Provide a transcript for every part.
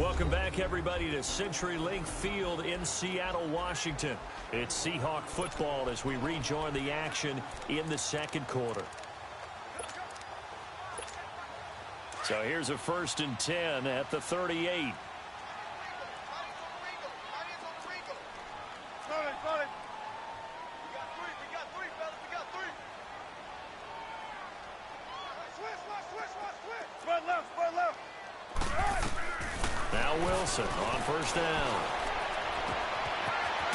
Welcome back, everybody, to CenturyLink Field in Seattle, Washington. It's Seahawk football as we rejoin the action in the second quarter. So here's a 1st and 10 at the 38. Now Wilson on 1st down.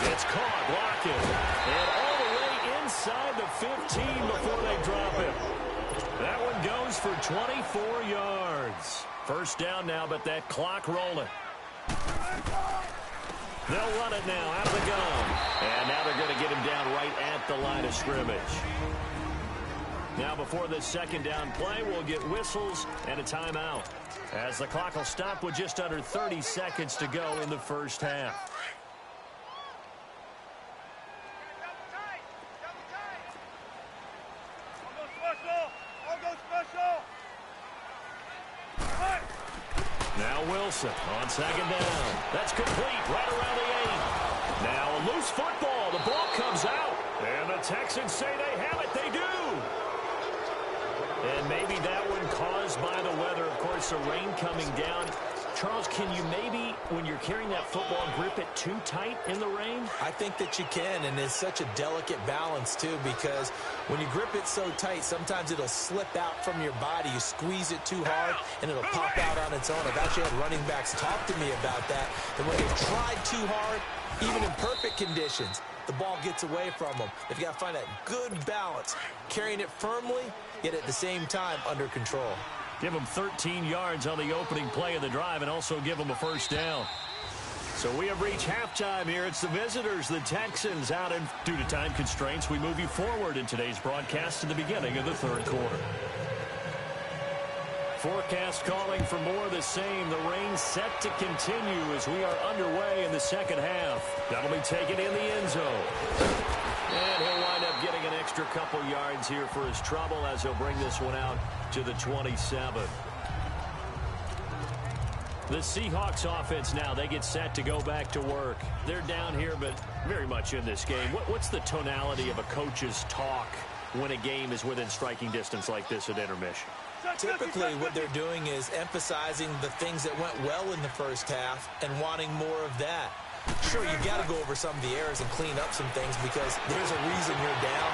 It's caught, blocking, and all the way inside the 15 before they drop it. That one goes for 24 yards. 1st down now, but that clock rolling. They'll run it now out of the gun. And now they're going to get him down right at the line of scrimmage. Now before this 2nd down play, we'll get whistles and a timeout, as the clock will stop with just under 30 seconds to go in the 1st half. Now Wilson on 2nd down. That's complete right around the 8. Now a loose football. The ball comes out. And the Texans say they have it. They do. And maybe that one caused by the weather. Of course, the rain coming down. Charles, can you maybe, when you're carrying that football, grip it too tight in the rain? I think that you can, and it's such a delicate balance, too, because when you grip it so tight, sometimes it'll slip out from your body. You squeeze it too hard, and it'll pop out on its own. I've actually had running backs talk to me about that, that when they've tried too hard, even in perfect conditions, the ball gets away from them. They've got to find that good balance, carrying it firmly, yet at the same time under control. Give them 13 yards on the opening play of the drive and also give them a 1st down. So we have reached halftime here. It's the visitors, the Texans, out, and due to time constraints, we move you forward in today's broadcast to the beginning of the 3rd quarter. Forecast calling for more of the same. The rain set to continue as we are underway in the 2nd half. That'll be taken in the end zone. And he'll wind up getting an extra couple yards here for his trouble as he'll bring this one out to the 27. The Seahawks offense now, they get set to go back to work. They're down here, but very much in this game. What's the tonality of a coach's talk when a game is within striking distance like this at intermission? Typically, what they're doing is emphasizing the things that went well in the 1st half and wanting more of that. Sure, you got to go over some of the errors and clean up some things because there's a reason you're down.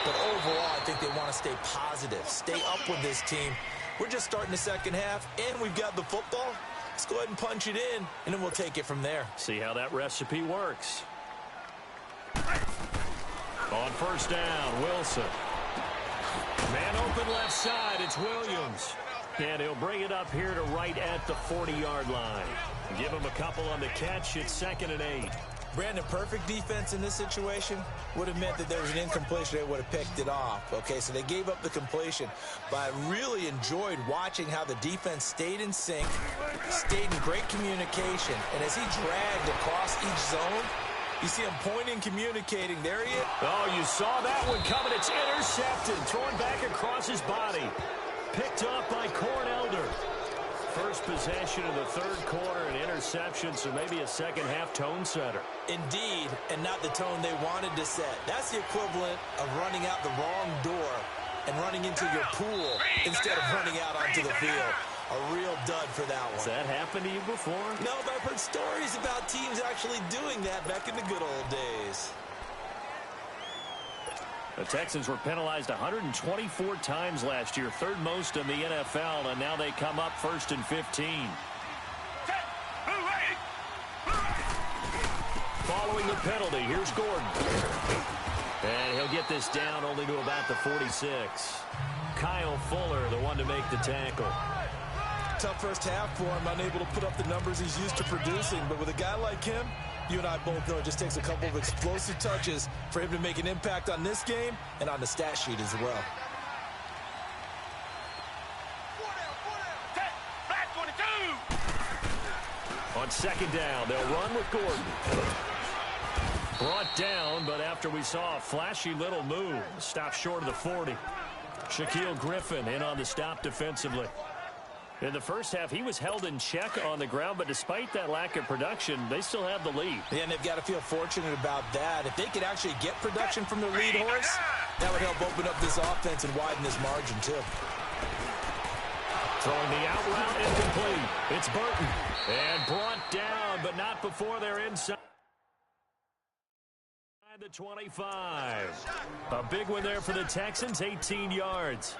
But overall, I think they want to stay positive, stay up with this team. We're just starting the 2nd half, and we've got the football. Let's go ahead and punch it in, and then we'll take it from there. See how that recipe works. On 1st down, Wilson. Man open left side, it's Williams. And he'll bring it up here to right at the 40-yard line. Give him a couple on the catch. It's 2nd and 8. Brandon, perfect defense in this situation would have meant that there was an incompletion. They would have picked it off. Okay, so they gave up the completion. But I really enjoyed watching how the defense stayed in sync, stayed in great communication. And as he dragged across each zone, you see him pointing, communicating. There he is. Oh, you saw that one coming. It's intercepted. Thrown back across his body. Picked up by Cornelder. First possession of the 3rd quarter, an interception, so maybe a 2nd half tone setter. Indeed, and not the tone they wanted to set. That's the equivalent of running out the wrong door and running into your pool instead of running out onto the field. A real dud for that one. Has that happened to you before? No, but I've heard stories about teams actually doing that back in the good old days. The Texans were penalized 124 times last year, 3rd most in the NFL, and now they come up 1st and 15. Following the penalty, here's Gordon. And he'll get this down only to about the 46. Kyle Fuller, the one to make the tackle. Tough 1st half for him, unable to put up the numbers he's used to producing, but with a guy like him, you and I both know it just takes a couple of explosive touches for him to make an impact on this game and on the stat sheet as well. On 2nd down, they'll run with Gordon. Brought down, but after we saw a flashy little move, stopped short of the 40. Shaquille Griffin in on the stop defensively. In the first half, he was held in check on the ground, but despite that lack of production, they still have the lead. Yeah, and they've got to feel fortunate about that. If they could actually get production from their lead horse, that would help open up this offense and widen this margin, too. Throwing the out route, incomplete. It's Burton. And brought down, but not before they're inside the 25. A big one there for the Texans, 18 yards.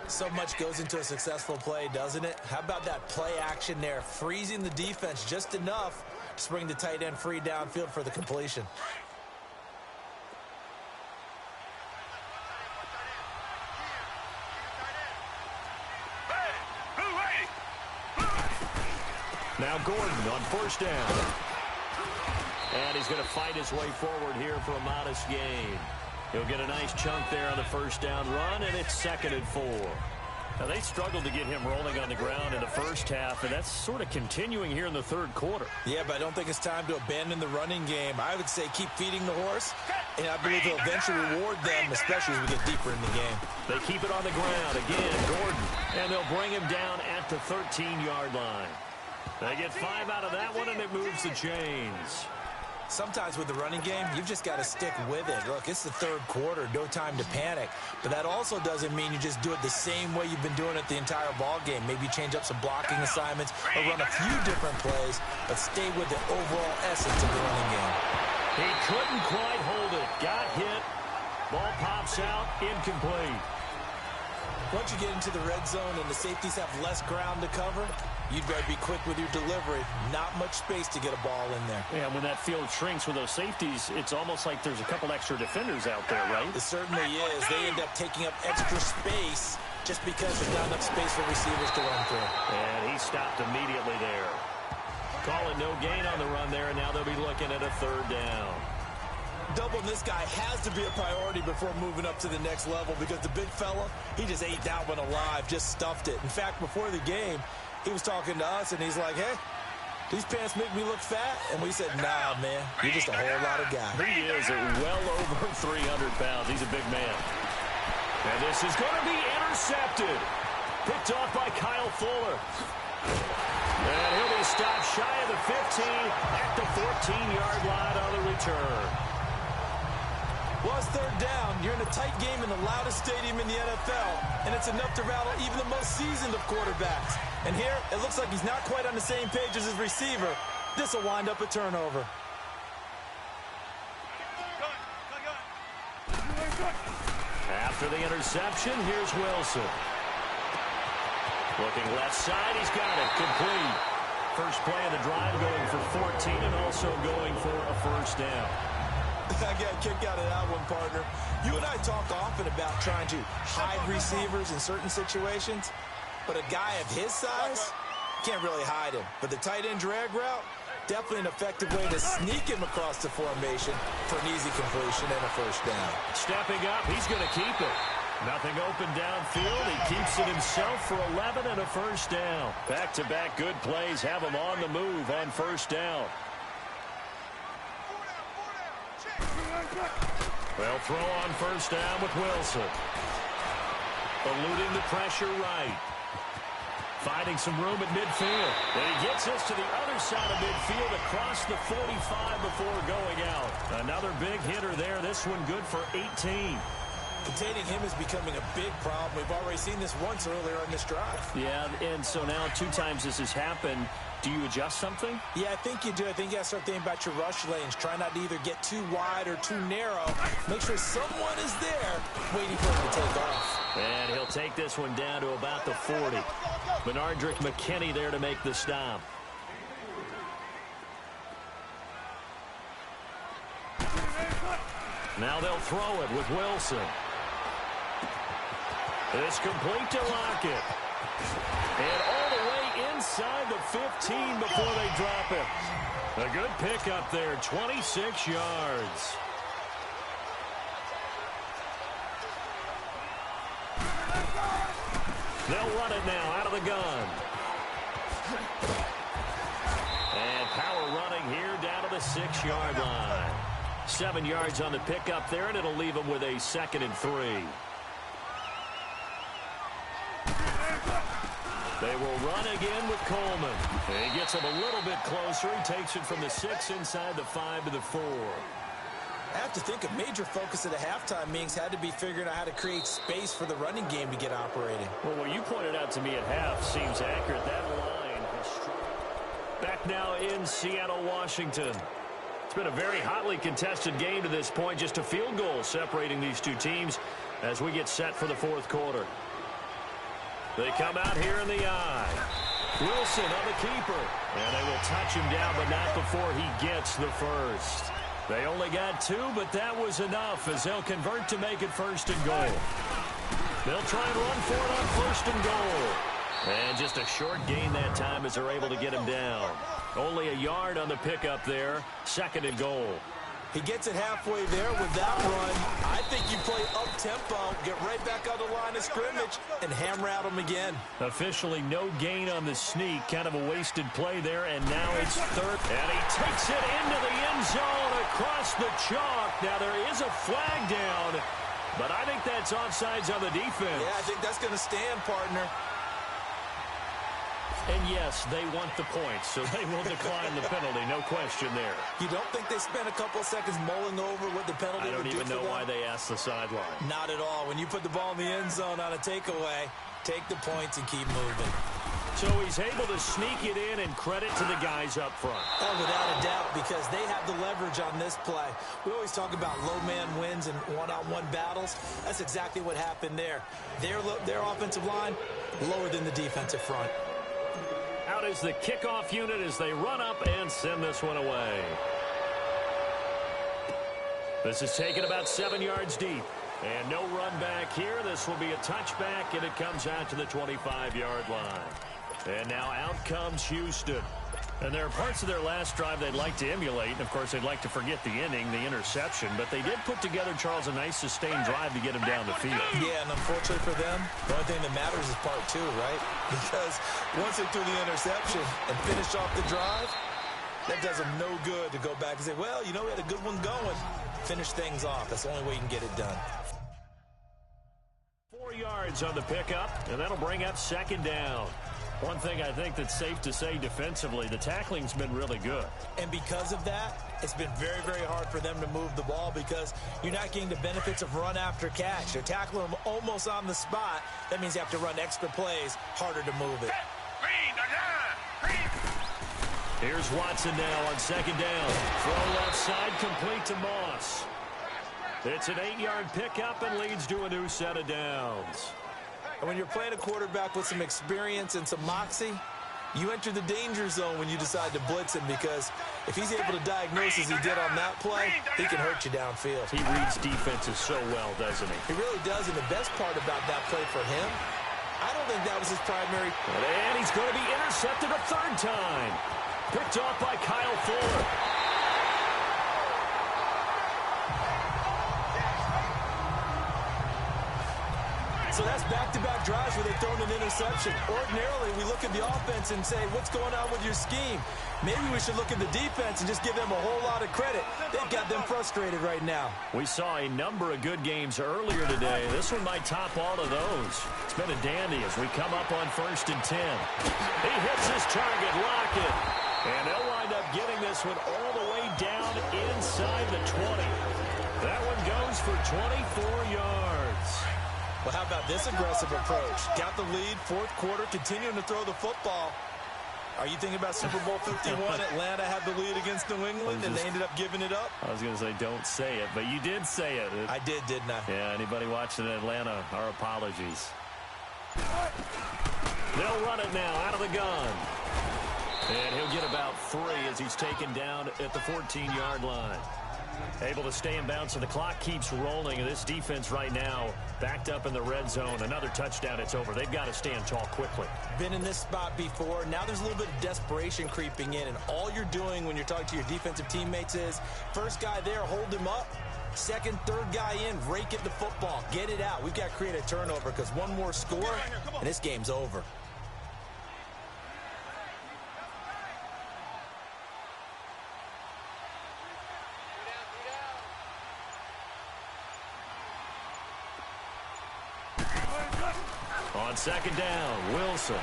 So much goes into a successful play, doesn't it? How about that play action there, freezing the defense just enough to bring the tight end free downfield for the completion. Now Gordon on first down. And he's going to fight his way forward here for a modest gain. He'll get a nice chunk there on the first down run, and it's 2nd and 4. Now, they struggled to get him rolling on the ground in the first half, and that's sort of continuing here in the third quarter. Yeah, but I don't think it's time to abandon the running game. I would say keep feeding the horse, and I believe he'll eventually reward them, especially as we get deeper in the game. They keep it on the ground. Again, Gordon, and they'll bring him down at the 13-yard line. They get 5 out of that one, and it moves the chains. Sometimes with the running game, you've just got to stick with it. Look, it's the third quarter, no time to panic. But that also doesn't mean you just do it the same way you've been doing it the entire ball game. Maybe change up some blocking assignments or run a few different plays, but stay with the overall essence of the running game. He couldn't quite hold it. Got hit. Ball pops out, incomplete. Once you get into the red zone and the safeties have less ground to cover, you'd better be quick with your delivery. Not much space to get a ball in there. Yeah, when that field shrinks with those safeties, it's almost like there's a couple extra defenders out there, right? It certainly is. They end up taking up extra space just because there's not enough space for receivers to run through. And he stopped immediately there. Calling no gain on the run there, and now they'll be looking at a 3rd down. Doubling this guy has to be a priority before moving up to the next level because the big fella, he just ate that one alive, just stuffed it. In fact, before the game, he was talking to us, and he's like, hey, these pants make me look fat? And we said, nah, man, you're just a whole lot of guy. He is well over 300 pounds. He's a big man. And this is going to be intercepted. Picked off by Kyle Fuller. And he'll be stopped shy of the 15 at the 14-yard line on the return. Well, it's 3rd down. You're in a tight game in the loudest stadium in the NFL, and it's enough to rattle even the most seasoned of quarterbacks. And here, it looks like he's not quite on the same page as his receiver. This will wind up a turnover. After the interception, here's Wilson. Looking left side, he's got it. Complete. First play of the drive going for 14 and also going for a first down. I got a kick out of that one, partner. You and I talk often about trying to hide receivers in certain situations, but a guy of his size can't really hide him. But the tight end drag route, definitely an effective way to sneak him across the formation for an easy completion and a first down. Stepping up, he's going to keep it. Nothing open downfield. He keeps it himself for 11 and a first down. Back-to-back good plays have him on the move on first down. They'll throw on first down with Wilson. Eluding the pressure right. Finding some room at midfield. And he gets us to the other side of midfield across the 45 before going out. Another big hitter there. This one good for 18. Containing him is becoming a big problem. We've already seen this once earlier on this drive. Yeah, and so now 2 times this has happened. Do you adjust something? Yeah, I think you do. I think you got to start thinking about your rush lanes. Try not to either get too wide or too narrow. Make sure someone is there waiting for him to take off. And he'll take this one down to about the 40. Benardrick McKinney there to make the stop. Now they'll throw it with Wilson. It's complete to Lockett. And all the way inside the 15 before they drop it. A good pickup there, 26 yards. They'll run it now out of the gun. And power running here down to the 6-yard line. 7 yards on the pickup there, and it'll leave them with a 2nd and 3. They will run again with Coleman. He gets him a little bit closer. He takes it from the 6 inside the 5 to the 4. I have to think a major focus at the halftime meetings had to be figuring out how to create space for the running game to get operating. Well, what you pointed out to me at half seems accurate. That line is strong. Back now in Seattle, Washington. It's been a very hotly contested game to this point. Just a field goal separating these two teams as we get set for the fourth quarter. They come out here in the eye. Wilson on the keeper. And they will touch him down, but not before he gets the first. They only got 2, but that was enough as they'll convert to make it 1st and goal. They'll try and run for it on 1st and goal. And just a short gain that time as they're able to get him down. Only a yard on the pickup there. 2nd and goal. He gets it halfway there with that run. I think you play up-tempo, get right back on the line of scrimmage, and hammer out him again. Officially no gain on the sneak. Kind of a wasted play there, and now it's 3rd. And he takes it into the end zone across the chalk. Now there is a flag down, but I think that's offsides on the defense. Yeah, I think that's going to stand, partner. And yes, they want the points, so they will decline the penalty. No question there. You don't think they spent a couple of seconds mulling over what the penalty would do for them? I don't even know why they asked the sideline. Not at all. When you put the ball in the end zone on a takeaway, take the points and keep moving. So he's able to sneak it in, and credit to the guys up front. Oh, without a doubt, because they have the leverage on this play. We always talk about low man wins and one-on-one battles. That's exactly what happened there. Their offensive line, lower than the defensive front. Out is the kickoff unit as they run up and send this one away. This is taken about 7 yards deep. And no run back here. This will be a touchback, and it comes out to the 25-yard line. And now out comes Houston. And there are parts of their last drive they'd like to emulate. And, of course, they'd like to forget the inning, the interception. But they did put together, Charles, a nice sustained drive to get him down the field. Yeah, and unfortunately for them, the only thing that matters is part 2, right? Because once they threw the interception and finished off the drive, that does them no good to go back and say, well, you know, we had a good one going. Finish things off. That's the only way you can get it done. 4 yards on the pickup, and that'll bring up 2nd down. One thing I think that's safe to say defensively, the tackling's been really good. And because of that, it's been very, very hard for them to move the ball because you're not getting the benefits of run after catch. They're tackling them almost on the spot. That means you have to run extra plays, harder to move it. Here's Watson now on 2nd down. Throw left side, complete to Moss. It's an 8-yard pickup and leads to a new set of downs. And when you're playing a quarterback with some experience and some moxie, you enter the danger zone when you decide to blitz him because if he's able to diagnose as he did on that play, he can hurt you downfield. He reads defenses so well, doesn't he? He really does, and the best part about that play for him, I don't think that was his primary. And he's going to be intercepted a 3rd time. Picked off by Kyle Fuller. So that's back-to-back drives where they've thrown an interception. Ordinarily, we look at the offense and say, what's going on with your scheme? Maybe we should look at the defense and just give them a whole lot of credit. They've got them frustrated right now. We saw a number of good games earlier today. This one might top all of those. It's been a dandy as we come up on 1st and 10. He hits his target, Lockett. And they'll wind up getting this one all the way down inside the 20. That one goes for 24 yards. Well, how about this aggressive approach? Got the lead, 4th quarter, continuing to throw the football. Are you thinking about Super Bowl 51? Atlanta had the lead against New England, and they ended up giving it up? I was going to say, don't say it, but you did say it. I did, didn't I? Yeah, anybody watching Atlanta, our apologies. They'll run it now out of the gun. And he'll get about 3 as he's taken down at the 14-yard line. Able to stay in bounds, so the clock keeps rolling. And this defense right now backed up in the red zone. Another touchdown, it's over. They've got to stand tall quickly. Been in this spot before. Now there's a little bit of desperation creeping in. And all you're doing when you're talking to your defensive teammates is, first guy there, hold him up. Second, third guy in, rake at the football. Get it out. We've got to create a turnover because one more score, and this game's over. On 2nd down, Wilson.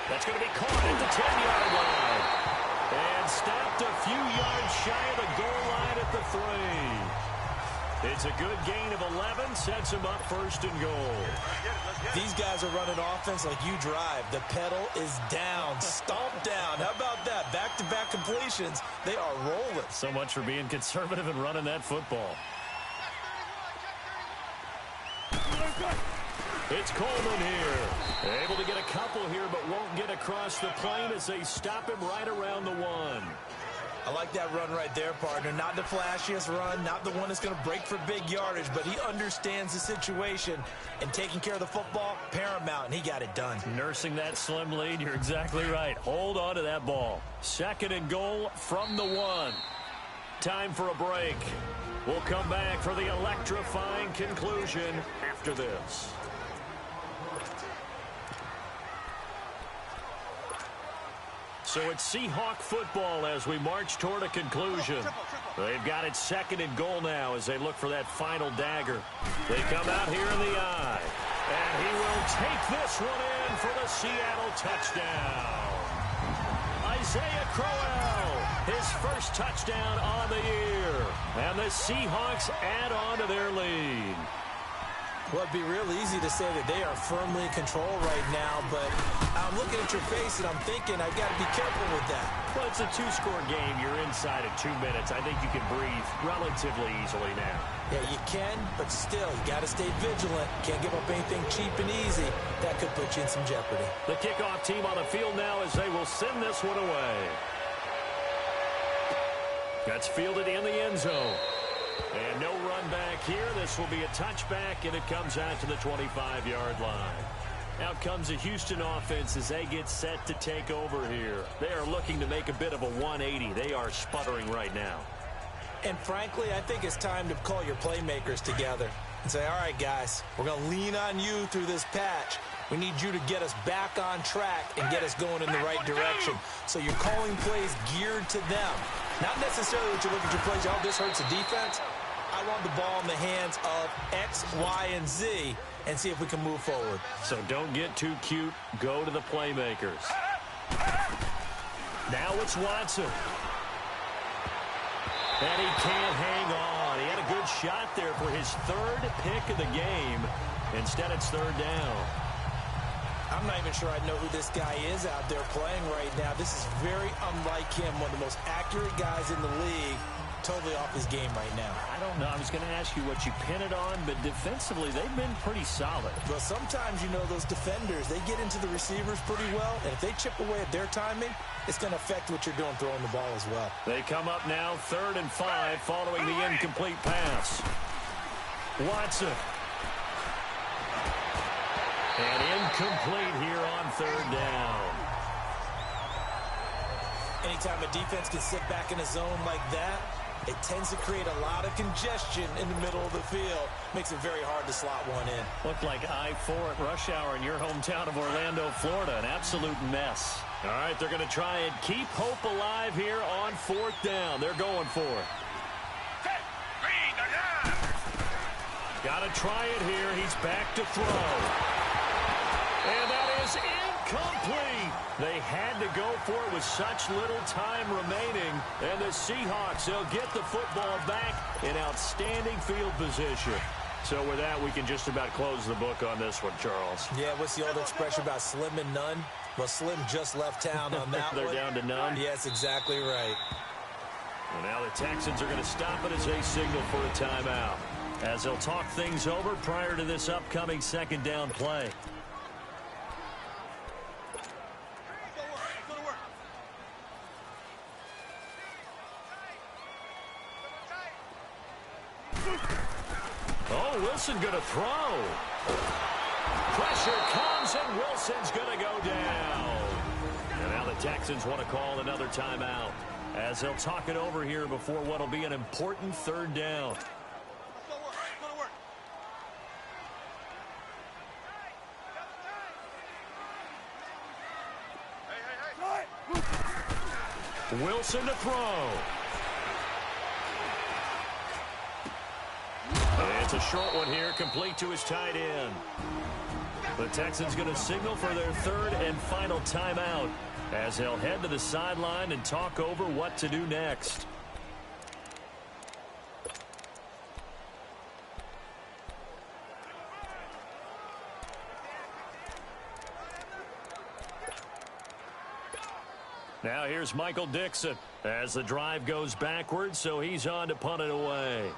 That's going to be caught at the 10-yard line. And stopped a few yards shy of the goal line at the 3. It's a good gain of 11, sets him up first and goal. These guys are running offense like you drive. The pedal is down, stomp down. How about that? Back-to-back completions. They are rolling. So much for being conservative and running that football. It's Coleman here. Able to get a couple here, but won't get across the plane as they stop him right around the 1. I like that run right there, partner. Not the flashiest run, not the one that's going to break for big yardage, but he understands the situation, and taking care of the football, paramount, and he got it done. Nursing that slim lead, you're exactly right. Hold on to that ball. Second and goal from the 1. Time for a break. We'll come back for the electrifying conclusion after this. So it's Seahawk football as we march toward a conclusion. They've got it second and goal now as they look for that final dagger. They come out here in the eye. And he will take this one in for the Seattle touchdown. Isaiah Crowell, his first touchdown on the year. And the Seahawks add on to their lead. Well, it'd be real easy to say that they are firmly in control right now, but I'm looking at your face and I'm thinking I've got to be careful with that. Well, it's a 2-score game. You're inside of 2 minutes. I think you can breathe relatively easily now. Yeah, you can, but still, you got to stay vigilant. Can't give up anything cheap and easy. That could put you in some jeopardy. The kickoff team on the field now as they will send this one away. That's fielded in the end zone. And no run back here. This will be a touchback, and it comes out to the 25-yard line. Out comes the Houston offense as they get set to take over here. They are looking to make a bit of a 180. They are sputtering right now. And frankly, I think it's time to call your playmakers together and say, all right, guys, we're going to lean on you through this patch. We need you to get us back on track and get us going in the right direction. So you're calling plays geared to them. Not necessarily that you look at your plays, oh, this hurts the defense. I want the ball in the hands of X, Y, and Z and see if we can move forward. So don't get too cute. Go to the playmakers. Now it's Watson. And he can't hang on. He had a good shot there for his 3rd pick of the game. Instead, it's 3rd down. I'm not even sure I know who this guy is out there playing right now. This is very unlike him, one of the most accurate guys in the league. Totally off his game right now. I don't know. I was going to ask you what you pin it on, but defensively, they've been pretty solid. Well, sometimes, you know, those defenders, they get into the receivers pretty well, and if they chip away at their timing, it's going to affect what you're doing throwing the ball as well. They come up now 3rd and 5 following the incomplete pass. Watson. And incomplete here on 3rd down. Anytime a defense can sit back in a zone like that, it tends to create a lot of congestion in the middle of the field. Makes it very hard to slot one in. Looked like I-4 at rush hour in your hometown of Orlando, Florida. An absolute mess. All right, they're going to try and keep hope alive here on 4th down. They're going for it. Got to try it here. He's back to throw. And that is incomplete. They had to go for it with such little time remaining. And the Seahawks, they'll get the football back in outstanding field position. So with that, we can just about close the book on this one, Charles. Yeah, what's the old expression about slim and none? Well, Slim just left town on that They're one. down to none? Yes, exactly right. And now the Texans are going to stop it as they signal for a timeout, as they'll talk things over prior to this upcoming 2nd down play. Oh, Wilson going to throw. Pressure comes, and Wilson's going to go down. And now the Texans want to call another timeout, as they'll talk it over here before what will be an important 3rd down. Wilson to throw. It's a short one here, complete to his tight end. The Texans going to signal for their third and final timeout as they'll head to the sideline and talk over what to do next. Now here's Michael Dixon as the drive goes backwards, so he's on to punt it away.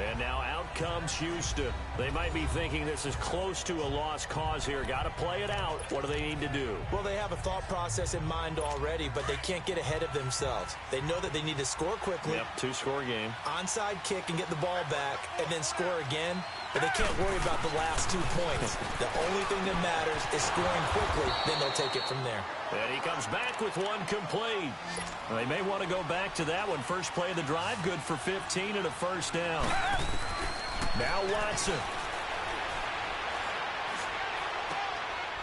And now out comes Houston. They might be thinking this is close to a lost cause here. Got to play it out. What do they need to do? Well, they have a thought process in mind already, but they can't get ahead of themselves. They know that they need to score quickly. Yep, two-score game. Onside kick and get the ball back and then score again. But they can't worry about the last 2 points. The only thing that matters is scoring quickly. Then they'll take it from there. And he comes back with one complete. They may want to go back to that one. First play of the drive, good for 15 and a first down. Now Watson.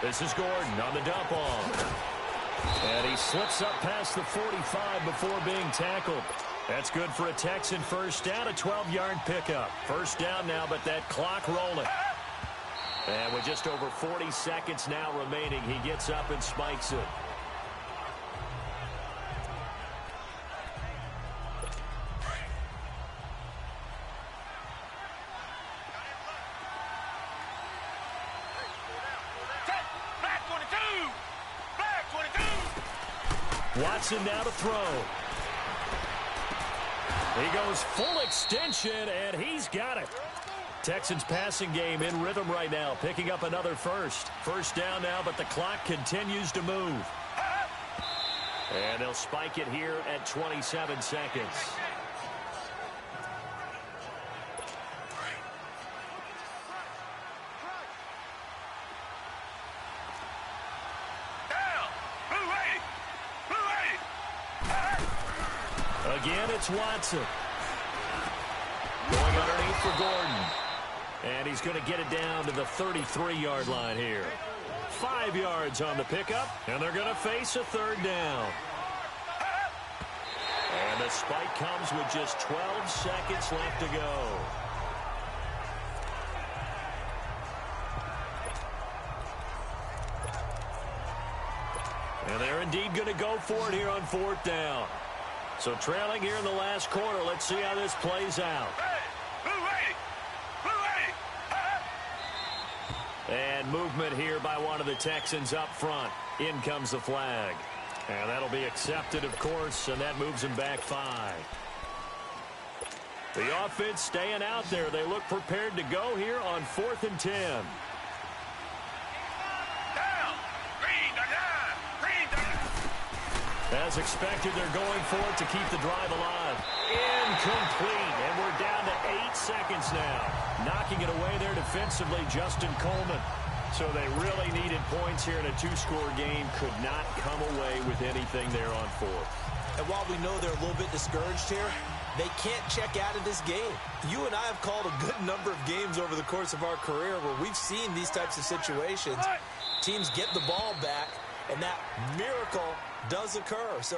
This is Gordon on the dump off. And he slips up past the 45 before being tackled. That's good for a Texan first down, a 12-yard pickup. First down now, but that clock rolling. And with just over 40 seconds now remaining, he gets up and spikes it. Watson now to throw. He goes full extension, and he's got it. Texans passing game in rhythm right now, picking up another first. First down now, but the clock continues to move. And they'll spike it here at 27 seconds. Again, it's Watson. Going underneath for Gordon. And he's going to get it down to the 33-yard line here. 5 yards on the pickup, and they're going to face a third down. And the spike comes with just 12 seconds left to go. And they're indeed going to go for it here on fourth down. So trailing here in the last quarter. Let's see how this plays out. And movement here by one of the Texans up front. In comes the flag. And that'll be accepted, of course, and that moves them back 5. The offense staying out there. They look prepared to go here on 4th and 10. As expected, they're going for it to keep the drive alive. Incomplete, and we're down to 8 seconds now. Knocking it away there defensively, Justin Coleman. So they really needed points here in a 2-score game. Could not come away with anything there on 4th. And while we know they're a little bit discouraged here, they can't check out of this game. You and I have called a good number of games over the course of our career where we've seen these types of situations. Teams get the ball back, and that miracle does occur. So